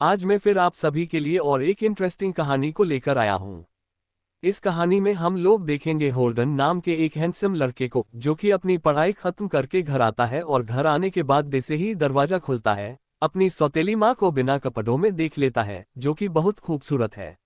आज मैं फिर आप सभी के लिए और एक इंटरेस्टिंग कहानी को लेकर आया हूँ। इस कहानी में हम लोग देखेंगे होल्डन नाम के एक हैंडसम लड़के को, जो कि अपनी पढ़ाई खत्म करके घर आता है और घर आने के बाद जैसे ही दरवाजा खुलता है, अपनी सौतेली माँ को बिना कपड़ों में देख लेता है, जो कि बहुत खूबसूरत है।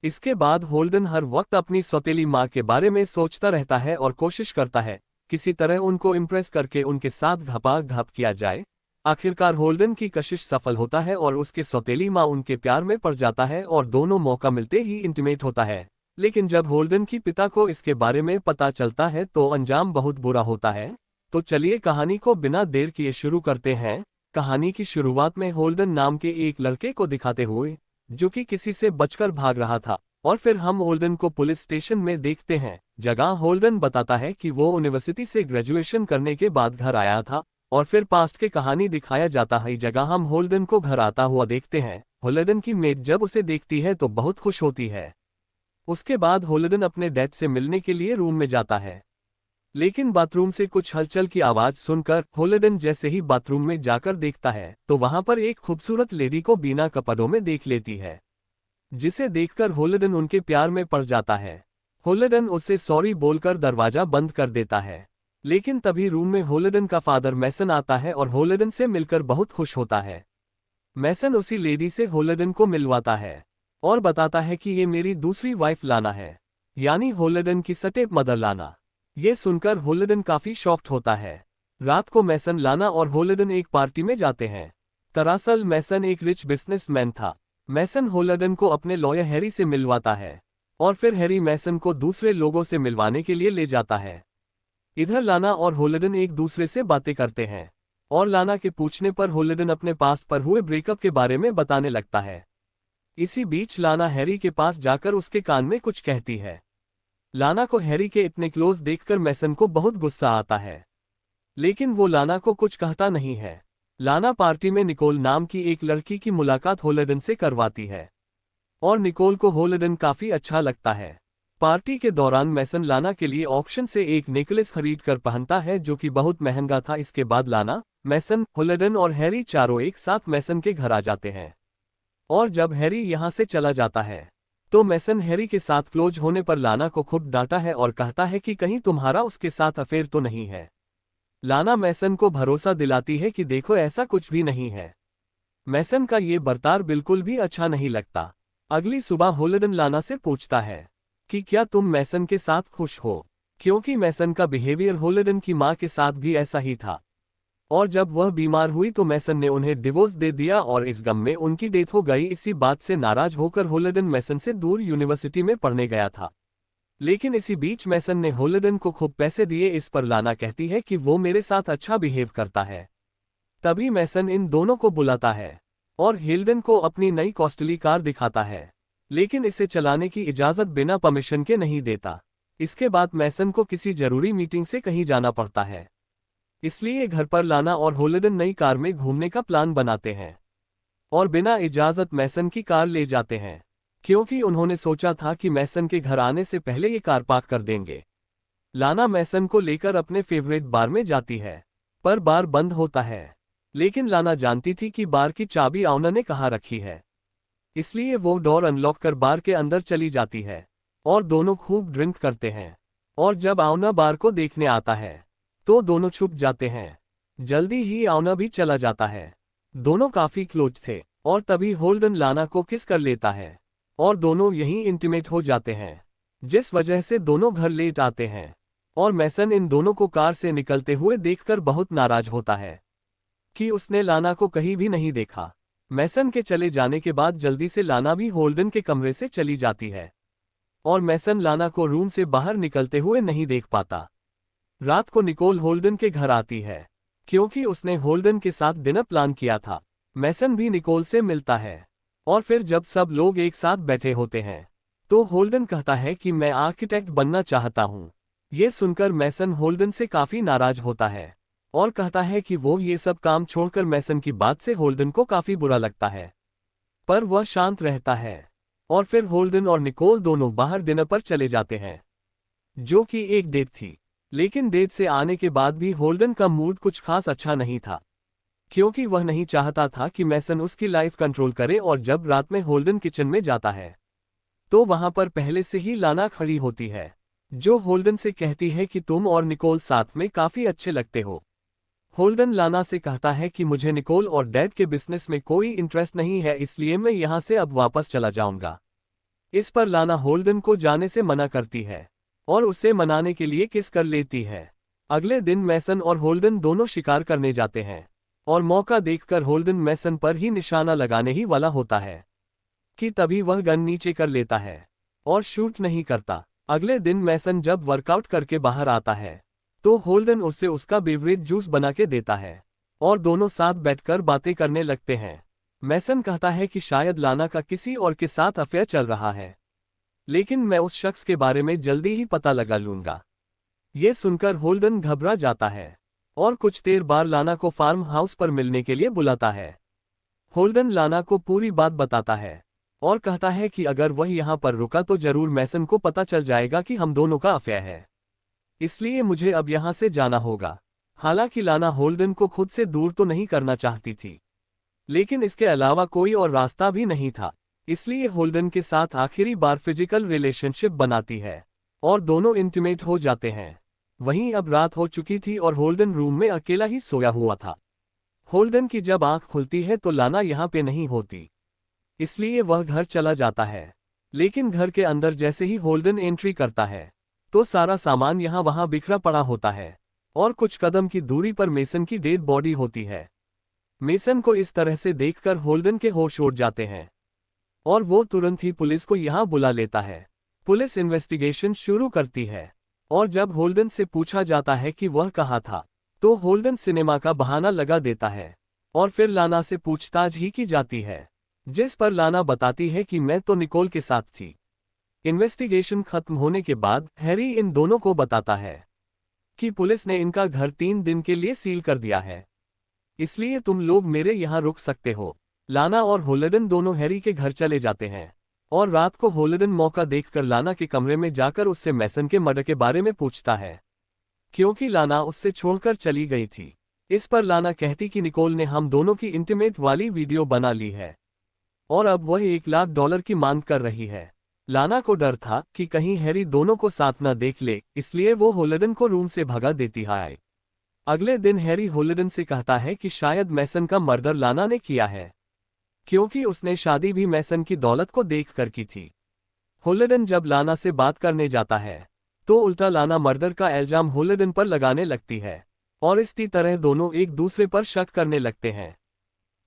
इसके बाद होल्डन हर वक्त अपनी सौतेली माँ के बारे में सोचता रहता है और कोशिश करता है किसी तरह उनको इम्प्रेस करके उनके साथ घपा-घप किया जाए। आखिरकार होल्डन की कशिश सफल होता है और उसके सौतेली माँ उनके प्यार में पड़ जाता है और दोनों मौका मिलते ही इंटीमेट होता है। लेकिन जब होल्डन की पिता को इसके बारे में पता चलता है तो अंजाम बहुत बुरा होता है। तो चलिए कहानी को बिना देर किए शुरू करते हैं। कहानी की शुरुआत में होल्डन नाम के एक लड़के को दिखाते हुए, जो कि किसी से बचकर भाग रहा था, और फिर हम होल्डन को पुलिस स्टेशन में देखते हैं, जगह होल्डन बताता है कि वो यूनिवर्सिटी से ग्रेजुएशन करने के बाद घर आया था। और फिर पास्ट के कहानी दिखाया जाता है, जगह हम होल्डन को घर आता हुआ देखते हैं। होल्डन की मेट जब उसे देखती है तो बहुत खुश होती है। उसके बाद होल्डन अपने डैड से मिलने के लिए रूम में जाता है, लेकिन बाथरूम से कुछ हलचल की आवाज सुनकर होल्डन जैसे ही बाथरूम में जाकर देखता है तो वहां पर एक खूबसूरत लेडी को बिना कपड़ों में देख लेती है, जिसे देखकर होल्डन उनके प्यार में पड़ जाता है। होल्डन उसे सॉरी बोलकर दरवाजा बंद कर देता है, लेकिन तभी रूम में होल्डन का फादर मैसन आता है और होल्डन से मिलकर बहुत खुश होता है। मैसन उसी लेडी से होल्डन को मिलवाता है और बताता है कि ये मेरी दूसरी वाइफ लाना है, यानी होल्डन की स्टेप मदर लाना। ये सुनकर होल्डन काफी शॉक्ड होता है। रात को मैसन, लाना और होल्डन एक पार्टी में जाते हैं। दरअसल मैसन एक रिच बिजनेसमैन था। मैसन होल्डन को अपने लॉयर हैरी से मिलवाता है और फिर हैरी मैसन को दूसरे लोगों से मिलवाने के लिए ले जाता है। इधर लाना और होल्डन एक दूसरे से बातें करते हैं और लाना के पूछने पर होल्डन अपने पास्ट पर हुए ब्रेकअप के बारे में बताने लगता है। इसी बीच लाना हैरी के पास जाकर उसके कान में कुछ कहती है। लाना को हैरी के इतने क्लोज देखकर मैसन को बहुत गुस्सा आता है, लेकिन वो लाना को कुछ कहता नहीं है। लाना पार्टी में निकोल नाम की एक लड़की की मुलाकात होल्डन से करवाती है और निकोल को होल्डन काफी अच्छा लगता है। पार्टी के दौरान मैसन लाना के लिए ऑक्शन से एक नेकलेस खरीद कर पहनता है, जो कि बहुत महंगा था। इसके बाद लाना, मैसन, होल्डन और हैरी चारों एक साथ मैसन के घर आ जाते हैं। और जब हैरी यहाँ से चला जाता है तो मैसन हैरी के साथ क्लोज होने पर लाना को खूब डांटा है और कहता है कि कहीं तुम्हारा उसके साथ अफेयर तो नहीं है। लाना मैसन को भरोसा दिलाती है कि देखो ऐसा कुछ भी नहीं है। मैसन का ये बर्ताव बिल्कुल भी अच्छा नहीं लगता। अगली सुबह होल्डन लाना से पूछता है कि क्या तुम मैसन के साथ खुश हो, क्योंकि मैसन का बिहेवियर होल्डन की माँ के साथ भी ऐसा ही था। और जब वह बीमार हुई तो मैसन ने उन्हें डिवोर्स दे दिया और इस गम में उनकी डेथ हो गई। इसी बात से नाराज होकर होल्डन मैसन से दूर यूनिवर्सिटी में पढ़ने गया था, लेकिन इसी बीच मैसन ने होल्डन को खूब पैसे दिए। इस पर लाना कहती है कि वो मेरे साथ अच्छा बिहेव करता है। तभी मैसन इन दोनों को बुलाता है और होल्डन को अपनी नई कॉस्टली कार दिखाता है, लेकिन इसे चलाने की इजाजत बिना परमिशन के नहीं देता। इसके बाद मैसन को किसी जरूरी मीटिंग से कहीं जाना पड़ता है, इसलिए घर पर लाना और होल्डन नई कार में घूमने का प्लान बनाते हैं और बिना इजाजत मैसन की कार ले जाते हैं, क्योंकि उन्होंने सोचा था कि मैसन के घर आने से पहले ये कार पार्क कर देंगे। लाना मैसन को लेकर अपने फेवरेट बार में जाती है, पर बार बंद होता है। लेकिन लाना जानती थी कि बार की चाबी आउना ने कहाँ रखी है, इसलिए वो डोर अनलॉक कर बार के अंदर चली जाती है और दोनों खूब ड्रिंक करते हैं। और जब आउना बार को देखने आता है तो दोनों छुप जाते हैं। जल्दी ही आउना भी चला जाता है। दोनों काफी क्लोज थे और तभी होल्डन लाना को किस कर लेता है और दोनों यहीं इंटीमेट हो जाते हैं, जिस वजह से दोनों घर लेट आते हैं। और मैसन इन दोनों को कार से निकलते हुए देखकर बहुत नाराज होता है कि उसने लाना को कहीं भी नहीं देखा। मैसन के चले जाने के बाद जल्दी से लाना भी होल्डन के कमरे से चली जाती है और मैसन लाना को रूम से बाहर निकलते हुए नहीं देख पाता। रात को निकोल होल्डन के घर आती है, क्योंकि उसने होल्डन के साथ डिनर प्लान किया था। मैसन भी निकोल से मिलता है और फिर जब सब लोग एक साथ बैठे होते हैं तो होल्डन कहता है कि मैं आर्किटेक्ट बनना चाहता हूँ। ये सुनकर मैसन होल्डन से काफी नाराज होता है और कहता है कि वो ये सब काम छोड़कर मैसन की बात से होल्डन को काफी बुरा लगता है, पर वह शांत रहता है। और फिर होल्डन और निकोल दोनों बाहर डिनर पर चले जाते हैं, जो कि एक डेट थी। लेकिन डेट से आने के बाद भी होल्डन का मूड कुछ खास अच्छा नहीं था, क्योंकि वह नहीं चाहता था कि मैसन उसकी लाइफ कंट्रोल करे। और जब रात में होल्डन किचन में जाता है तो वहां पर पहले से ही लाना खड़ी होती है, जो होल्डन से कहती है कि तुम और निकोल साथ में काफी अच्छे लगते हो। होल्डन लाना से कहता है कि मुझे निकोल और डैड के बिजनेस में कोई इंटरेस्ट नहीं है, इसलिए मैं यहां से अब वापस चला जाऊंगा। इस पर लाना होल्डन को जाने से मना करती है और उसे मनाने के लिए किस कर लेती है। अगले दिन मैसन और होल्डन दोनों शिकार करने जाते हैं और मौका देखकर होल्डन मैसन पर ही निशाना लगाने ही वाला होता है कि तभी वह गन नीचे कर लेता है और शूट नहीं करता। अगले दिन मैसन जब वर्कआउट करके बाहर आता है तो होल्डन उसे उसका बेवरेज जूस बना के देता है और दोनों साथ बैठकर बातें करने लगते हैं। मैसन कहता है कि शायद लाना का किसी और के साथ अफेयर चल रहा है, लेकिन मैं उस शख्स के बारे में जल्दी ही पता लगा लूंगा। ये सुनकर होल्डन घबरा जाता है और कुछ देर बाद लाना को फार्म हाउस पर मिलने के लिए बुलाता है। होल्डन लाना को पूरी बात बताता है और कहता है कि अगर वह यहाँ पर रुका तो जरूर मैसन को पता चल जाएगा कि हम दोनों का अफेयर है, इसलिए मुझे अब यहाँ से जाना होगा। हालांकि लाना होल्डन को खुद से दूर तो नहीं करना चाहती थी, लेकिन इसके अलावा कोई और रास्ता भी नहीं था, इसलिए होल्डन के साथ आखिरी बार फिजिकल रिलेशनशिप बनाती है और दोनों इंटीमेट हो जाते हैं। वहीं अब रात हो चुकी थी और होल्डन रूम में अकेला ही सोया हुआ था। होल्डन की जब आंख खुलती है तो लाना यहाँ पे नहीं होती, इसलिए वह घर चला जाता है। लेकिन घर के अंदर जैसे ही होल्डन एंट्री करता है तो सारा सामान यहाँ वहाँ बिखरा पड़ा होता है और कुछ कदम की दूरी पर मेसन की डेड बॉडी होती है। मेसन को इस तरह से देखकर होल्डन के होश उड़ जाते हैं और वो तुरंत ही पुलिस को यहाँ बुला लेता है। पुलिस इन्वेस्टिगेशन शुरू करती है और जब होल्डन से पूछा जाता है कि वह कहाँ था तो होल्डन सिनेमा का बहाना लगा देता है और फिर लाना से पूछताछ ही की जाती है, जिस पर लाना बताती है कि मैं तो निकोल के साथ थी। इन्वेस्टिगेशन खत्म होने के बाद हैरी इन दोनों को बताता है कि पुलिस ने इनका घर 3 दिन के लिए सील कर दिया है, इसलिए तुम लोग मेरे यहाँ रुक सकते हो। लाना और होल्डन दोनों हैरी के घर चले जाते हैं और रात को होल्डन मौका देखकर लाना के कमरे में जाकर उससे मैसन के मर्डर के बारे में पूछता है, क्योंकि लाना उससे छोड़कर चली गई थी। इस पर लाना कहती कि निकोल ने हम दोनों की इंटीमेट वाली वीडियो बना ली है और अब वह $1,00,000 की मांग कर रही है। लाना को डर था कि कहीं हैरी दोनों को साथ न देख ले, इसलिए वो होल्डन को रूम से भगा देती है। अगले दिन हैरी होल्डन से कहता है कि शायद मैसन का मर्डर लाना ने किया है, क्योंकि उसने शादी भी मैसन की दौलत को देखकर की थी। होल्डन जब लाना से बात करने जाता है तो उल्टा लाना मर्डर का इल्जाम होल्डन पर लगाने लगती है और इसी तरह दोनों एक दूसरे पर शक करने लगते हैं।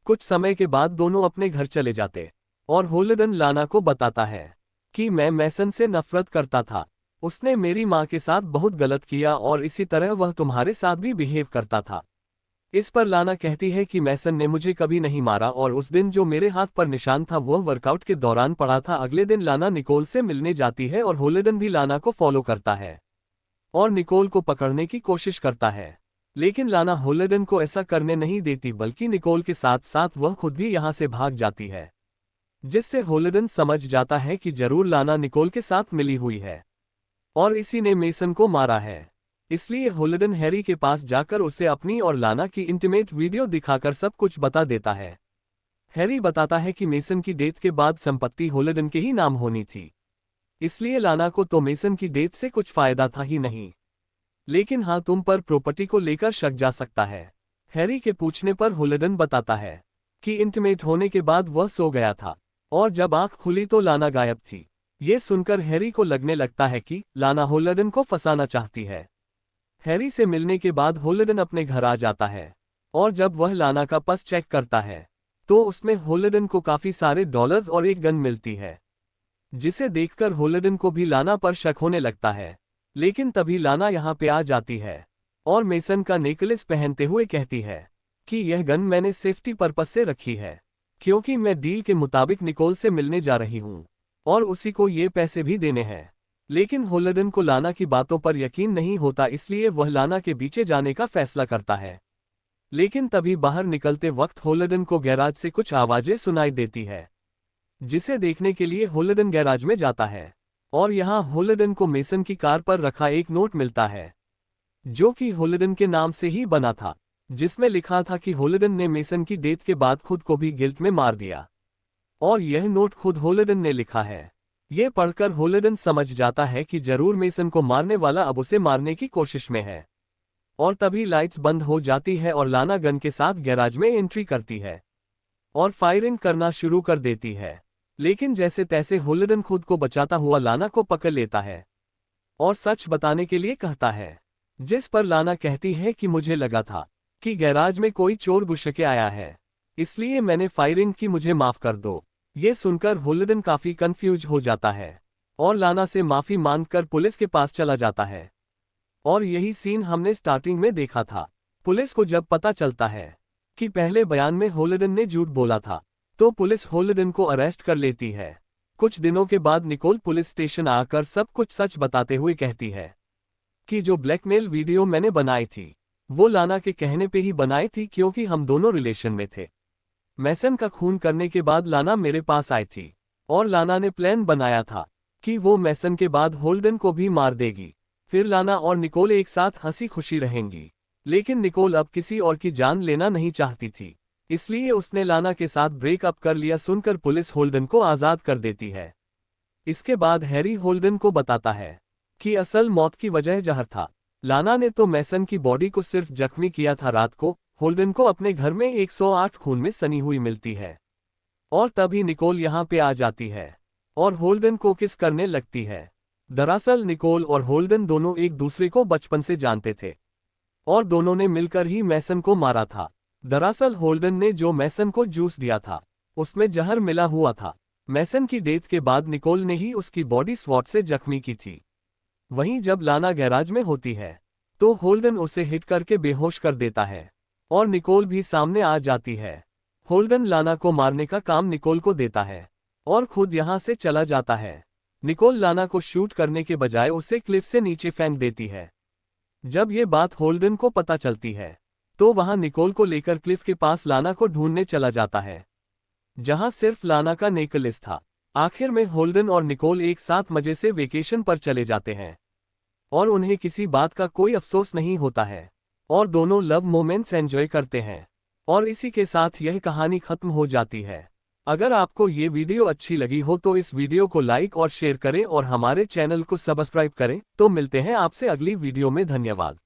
कुछ समय के बाद दोनों अपने घर चले जाते और होल्डन लाना को बताता है कि मैं मैसन से नफरत करता था, उसने मेरी माँ के साथ बहुत गलत किया और इसी तरह वह तुम्हारे साथ भी बिहेव करता था। इस पर लाना कहती है कि मैसन ने मुझे कभी नहीं मारा और उस दिन जो मेरे हाथ पर निशान था वह वर्कआउट के दौरान पड़ा था। अगले दिन लाना निकोल से मिलने जाती है और होल्डन भी लाना को फॉलो करता है और निकोल को पकड़ने की कोशिश करता है, लेकिन लाना होल्डन को ऐसा करने नहीं देती, बल्कि निकोल के साथ साथ वह खुद भी यहाँ से भाग जाती है, जिससे होल्डन समझ जाता है कि जरूर लाना निकोल के साथ मिली हुई है और इसी ने मेसन को मारा है। इसलिए होल्डन हैरी के पास जाकर उसे अपनी और लाना की इंटीमेट वीडियो दिखाकर सब कुछ बता देता है। हैरी बताता है कि मेसन की डेथ के बाद संपत्ति होल्डन के ही नाम होनी थी, इसलिए लाना को तो मेसन की डेथ से कुछ फायदा था ही नहीं, लेकिन हाँ तुम पर प्रॉपर्टी को लेकर शक जा सकता है। हैरी के पूछने पर होल्डन बताता है कि इंटीमेट होने के बाद वह सो गया था और जब आंख खुली तो लाना गायब थी। ये सुनकर हैरी को लगने लगता है कि लाना होल्डन को फंसाना चाहती है। हैरी से मिलने के बाद होल्डन अपने घर आ जाता है और जब वह लाना का पर्स चेक करता है तो उसमें होल्डन को काफी सारे डॉलर्स और एक गन मिलती है, जिसे देखकर होल्डन को भी लाना पर शक होने लगता है। लेकिन तभी लाना यहाँ पे आ जाती है और मेसन का नेकलेस पहनते हुए कहती है कि यह गन मैंने सेफ्टी पर्पस से रखी है, क्योंकि मैं डील के मुताबिक निकोल से मिलने जा रही हूँ और उसी को ये पैसे भी देने हैं। लेकिन होल्डन को लाना की बातों पर यकीन नहीं होता, इसलिए वह लाना के पीछे जाने का फैसला करता है। लेकिन तभी बाहर निकलते वक्त होल्डन को गैराज से कुछ आवाजें सुनाई देती है, जिसे देखने के लिए होल्डन गैराज में जाता है और यहाँ होल्डन को मेसन की कार पर रखा एक नोट मिलता है, जो कि होल्डन के नाम से ही बना था। जिसमें लिखा था कि होलिडन ने मेसन की डेथ के बाद खुद को भी गिल्ट में मार दिया। और यह नोट खुद होलिडन ने लिखा है। ये पढ़कर होलिडन समझ जाता है कि जरूर मेसन को मारने वाला अब उसे मारने की कोशिश में है। और तभी लाइट्स बंद हो जाती है और लाना गन के साथ गैराज में एंट्री करती है और फायरिंग करना शुरू कर देती है। लेकिन जैसे तैसे होलिडन खुद को बचाता हुआ लाना को पकड़ लेता है और सच बताने के लिए कहता है, जिस पर लाना कहती है कि मुझे लगा था कि गैराज में कोई चोर घुस के आया है, इसलिए मैंने फायरिंग की, मुझे माफ कर दो। ये सुनकर होलिडन काफी कंफ्यूज हो जाता है और लाना से माफी मांगकर पुलिस के पास चला जाता है। और यही सीन हमने स्टार्टिंग में देखा था। पुलिस को जब पता चलता है कि पहले बयान में होलिडन ने झूठ बोला था, तो पुलिस होलिडन को अरेस्ट कर लेती है। कुछ दिनों के बाद निकोल पुलिस स्टेशन आकर सब कुछ सच बताते हुए कहती है कि जो ब्लैकमेल वीडियो मैंने बनाई थी वो लाना के कहने पे ही बनाई थी, क्योंकि हम दोनों रिलेशन में थे। मैसन का खून करने के बाद लाना मेरे पास आई थी और लाना ने प्लान बनाया था कि वो मैसन के बाद होल्डन को भी मार देगी। फिर लाना और निकोल एक साथ हंसी खुशी रहेंगी। लेकिन निकोल अब किसी और की जान लेना नहीं चाहती थी, इसलिए उसने लाना के साथ ब्रेकअप कर लिया। सुनकर पुलिस होल्डन को आज़ाद कर देती है। इसके बाद हैरी होल्डन को बताता है कि असल मौत की वजह जहर था। लाना ने तो मैसन की बॉडी को सिर्फ जख्मी किया था। रात को होल्डन को अपने घर में 108 खून में सनी हुई मिलती है और तभी निकोल यहाँ पे आ जाती है और होल्डन को किस करने लगती है। दरअसल निकोल और होल्डन दोनों एक दूसरे को बचपन से जानते थे और दोनों ने मिलकर ही मैसन को मारा था। दरअसल होल्डन ने जो मैसन को जूस दिया था उसमें जहर मिला हुआ था। मैसन की डेथ के बाद निकोल ने ही उसकी बॉडी स्वॉट से जख्मी की थी। वहीं जब लाना गैराज में होती है तो होल्डन उसे हिट करके बेहोश कर देता है और निकोल भी सामने आ जाती है। होल्डन लाना को मारने का काम निकोल को देता है और खुद यहां से चला जाता है। निकोल लाना को शूट करने के बजाय उसे क्लिफ से नीचे फेंक देती है। जब ये बात होल्डन को पता चलती है तो वहां निकोल को लेकर क्लिफ के पास लाना को ढूंढने चला जाता है, जहां सिर्फ लाना का नेकलेस था। आखिर में होल्डन और निकोल एक साथ मजे से वेकेशन पर चले जाते हैं और उन्हें किसी बात का कोई अफसोस नहीं होता है और दोनों लव मोमेंट्स एंजॉय करते हैं। और इसी के साथ यह कहानी खत्म हो जाती है। अगर आपको ये वीडियो अच्छी लगी हो तो इस वीडियो को लाइक और शेयर करें और हमारे चैनल को सब्सक्राइब करें। तो मिलते हैं आपसे अगली वीडियो में। धन्यवाद।